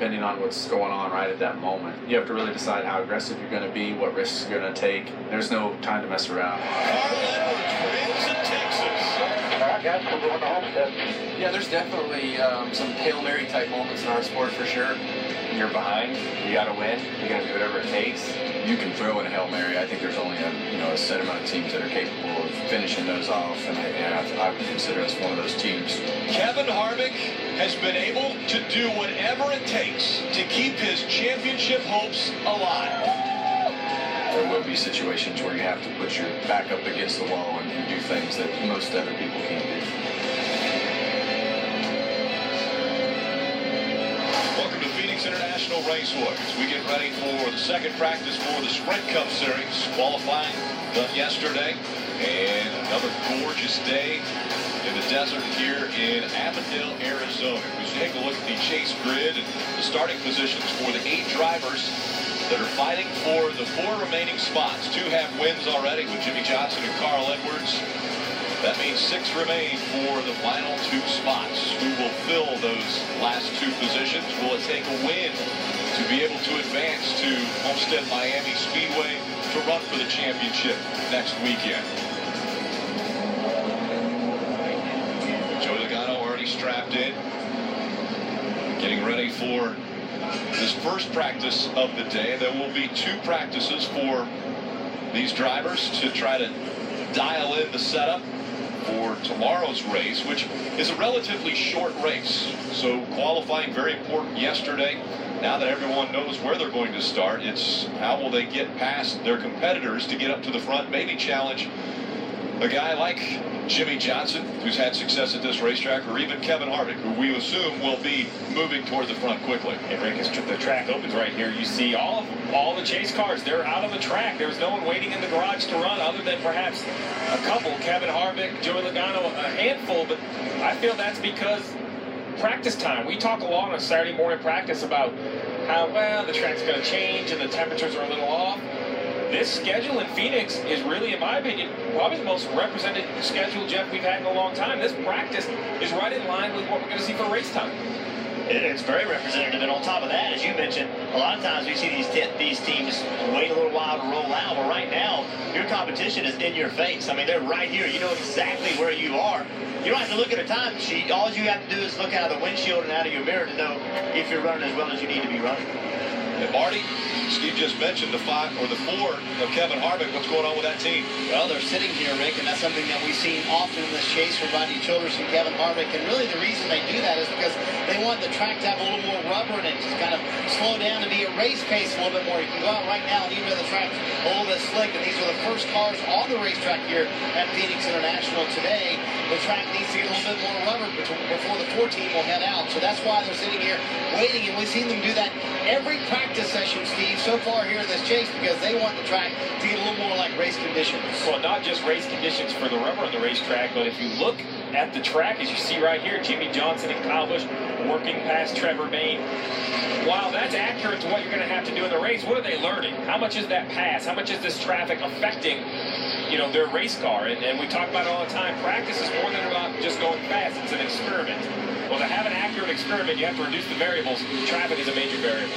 depending on what's going on right at that moment. You have to really decide how aggressive you're going to be, what risks you're going to take. There's no time to mess around. Carl Edwards wins in Texas. Yeah, there's definitely some Hail Mary type moments in our sport for sure. You're behind, you got to win, you're going to do whatever it takes. You can throw in a Hail Mary. I think there's only a set amount of teams that are capable of finishing those off, and I would consider us one of those teams. Kevin Harvick has been able to do whatever it takes to keep his championship hopes alive. There will be situations where you have to put your back up against the wall and do things that most other people can't do. Welcome to Phoenix International Raceway as we get ready for the second practice for the Sprint Cup Series. Qualifying done yesterday, and another gorgeous day in the desert here in Avondale, Arizona. We take a look at the chase grid and the starting positions for the 8 drivers that are fighting for the 4 remaining spots. 2 have wins already with Jimmie Johnson and Carl Edwards. That means 6 remain for the final 2 spots. Who will fill those last 2 positions? Will it take a win to be able to advance to Homestead Miami Speedway to run for the championship next weekend? Joey Logano already strapped in, getting ready for this first practice of the day. There will be 2 practices for these drivers to try to dial in the setup for tomorrow's race, which is a relatively short race. So qualifying very important yesterday. Now that everyone knows where they're going to start, it's how will they get past their competitors to get up to the front, maybe challenge a guy like Jimmie Johnson, who's had success at this racetrack, or even Kevin Harvick, who we assume will be moving toward the front quickly. And Rick, as the track opens right here, you see all the chase cars. They're out on the track. There's no one waiting in the garage to run other than perhaps a couple. Kevin Harvick, Joey Logano, a handful. But I feel that's because practice time. We talk a lot on Saturday morning practice about how, well, the track's going to change and the temperatures are a little off. This schedule in Phoenix is really, in my opinion, probably the most represented schedule, Jeff, we've had in a long time. This practice is right in line with what we're going to see for race time. It's very representative, and on top of that, as you mentioned, a lot of times we see these teams wait a little while to roll out. Well, right now, your competition is in your face. I mean, they're right here. You know exactly where you are. You don't have to look at a time sheet. All you have to do is look out of the windshield and out of your mirror to know if you're running as well as you need to be running. And Marty, Steve just mentioned the 5 or the 4 of Kevin Harvick. What's going on with that team? Well, they're sitting here, Rick, and that's something that we've seen often in this chase from Rodney Childers and Kevin Harvick. And really the reason they do that is because they want the track to have a little more rubber in it, just kind of slow down to be a race pace a little bit more. You can go out right now and even though the track's a little bit slick, and these are the first cars on the racetrack here at Phoenix International today. The track needs to get a little bit more rubber before the 4 team will head out. So that's why they're sitting here waiting, and we've seen them do that every practice session, Steve, so far here in this chase, because they want the track to get a little more like race conditions. Well, not just race conditions for the rubber on the racetrack, but if you look at the track, as you see right here, Jimmie Johnson and Kyle Busch working past Trevor Bayne. While that's accurate to what you're going to have to do in the race, what are they learning? How much is that pass? How much is this traffic affecting, their race car? And we talk about it all the time. Practice is more than about just going fast. It's an experiment. Well, to have an accurate experiment, you have to reduce the variables. Traffic is a major variable.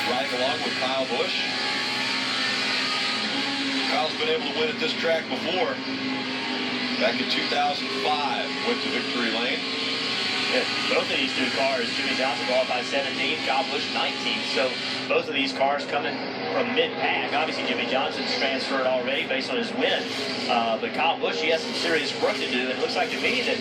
Riding along with Kyle Busch. Kyle's been able to win at this track before. Back in 2005, went to victory lane. Yeah, both of these 2 cars, Jimmie Johnson qualified 17, Kyle Busch 19. So both of these cars coming from mid-pack. Obviously, Jimmie Johnson's transferred already based on his win. But Kyle Busch, he has some serious work to do. And it looks like to me that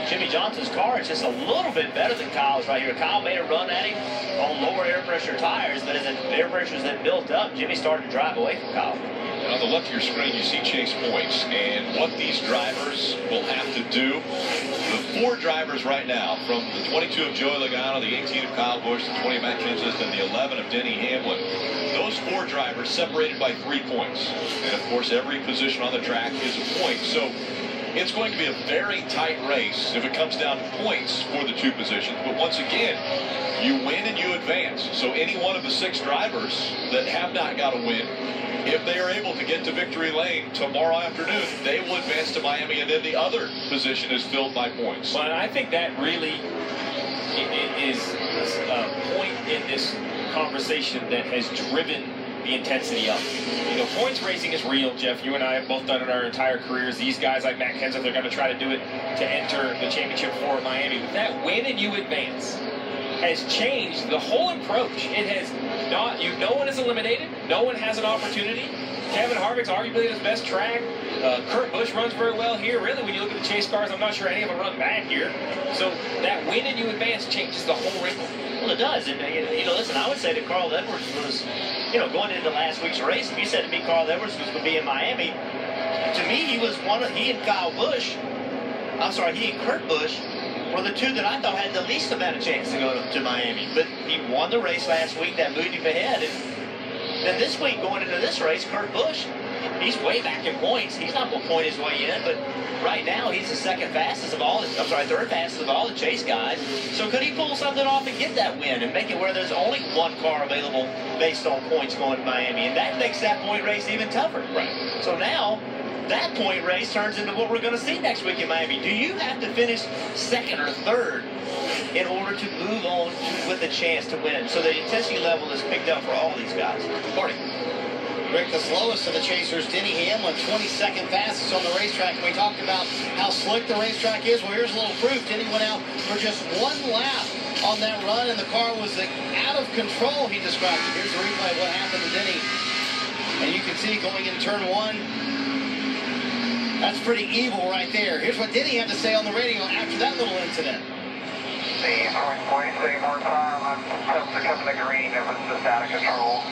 Jimmie Johnson's car is just a little bit better than Kyle's right here. Kyle made a run at him on lower air pressure tires, but as the air pressures then built up, Jimmie started to drive away from Kyle. And on the left of your screen, you see chase points and what these drivers will have to do. The 4 drivers right now, from the 22 of Joey Logano, the 18 of Kyle Busch, the 20 of Matt Kenseth, and the 11 of Denny Hamlin. Those 4 drivers separated by 3 points. And of course, every position on the track is a point. So it's going to be a very tight race if it comes down to points for the two positions. But once again, you win and you advance. So any one of the 6 drivers that have not got a win, if they are able to get to victory lane tomorrow afternoon, they will advance to Miami, and then the other position is filled by points. Well, and I think that really is a point in this conversation that has driven the intensity up. You know, points racing is real, Jeff. You and I have both done it our entire careers. These guys like Matt Kenseth, they're going to try to do it to enter the championship for Miami. But that win and you advance has changed the whole approach. It has not, no one is eliminated. No one has an opportunity. Kevin Harvick's arguably at his best track. Kurt Busch runs very well here. Really, when you look at the chase cars, I'm not sure any of them run bad here. So that win and you advance changes the whole wrinkle. Well, it does. And, you know, listen, I would say that Carl Edwards was, you know, going into last week's race, if you said to me Carl Edwards was going to be in Miami, to me, he and Kyle Busch, he and Kurt Busch were the 2 that I thought had the least amount of chance to go to Miami. But he won the race last week. That moved him ahead. And then this week, going into this race, Kurt Busch, he's way back in points. He's not going to point his way in, but right now he's the third fastest of all the chase guys. So could he pull something off and get that win and make it where there's only 1 car available based on points going to Miami? And that makes that point race even tougher. Right. So now that point race turns into what we're going to see next week in Miami. Do you have to finish 2nd or 3rd in order to move on with a chance to win? So the intensity level is picked up for all these guys. Marty. Rick, the slowest of the chasers, Denny Hamlin, 22nd fastest on the racetrack. And we talked about how slick the racetrack is. Well, here's a little proof. Denny went out for just 1 lap on that run, and the car was out of control, he described it. Here's the replay of what happened to Denny. And you can see going in turn 1, that's pretty evil right there. Here's what Denny had to say on the radio after that little incident. The point, say more time. I'm supposed to come to green. It was just out of control.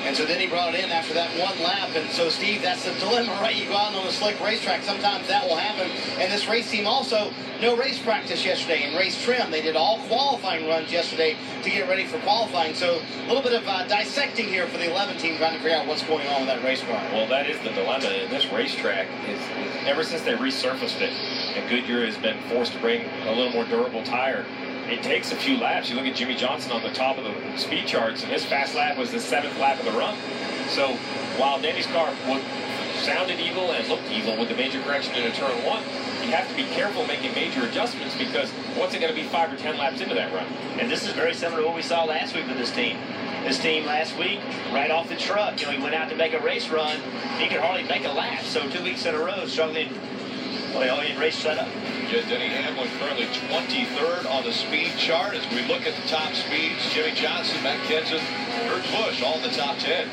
And so then he brought it in after that 1 lap. And so, Steve, that's the dilemma, right? You go out on a slick racetrack. Sometimes that will happen. And this race team also, no race practice yesterday and race trim. They did all qualifying runs yesterday to get ready for qualifying. So a little bit of dissecting here for the 11 team, trying to figure out what's going on with that race car. Well, that is the dilemma. And this racetrack is ever since they resurfaced it, and Goodyear has been forced to bring a little more durable tire, it takes a few laps. You look at Jimmy Johnson on the top of the speed charts, and his fast lap was the 7th lap of the run. So while Denny's car sounded evil and looked evil with the major correction into turn 1, you have to be careful making major adjustments, because what's it going to be 5 or 10 laps into that run? And this is very similar to what we saw last week with this team. This team last week, right off the truck, you know, he went out to make a race run. He could hardly make a lap. So 2 weeks in a row, struggling in race setup. Yeah, Denny Hamlin currently 23rd on the speed chart. As we look at the top speeds, Jimmy Johnson, Matt Kenseth, Kurt Busch, all in the top 10.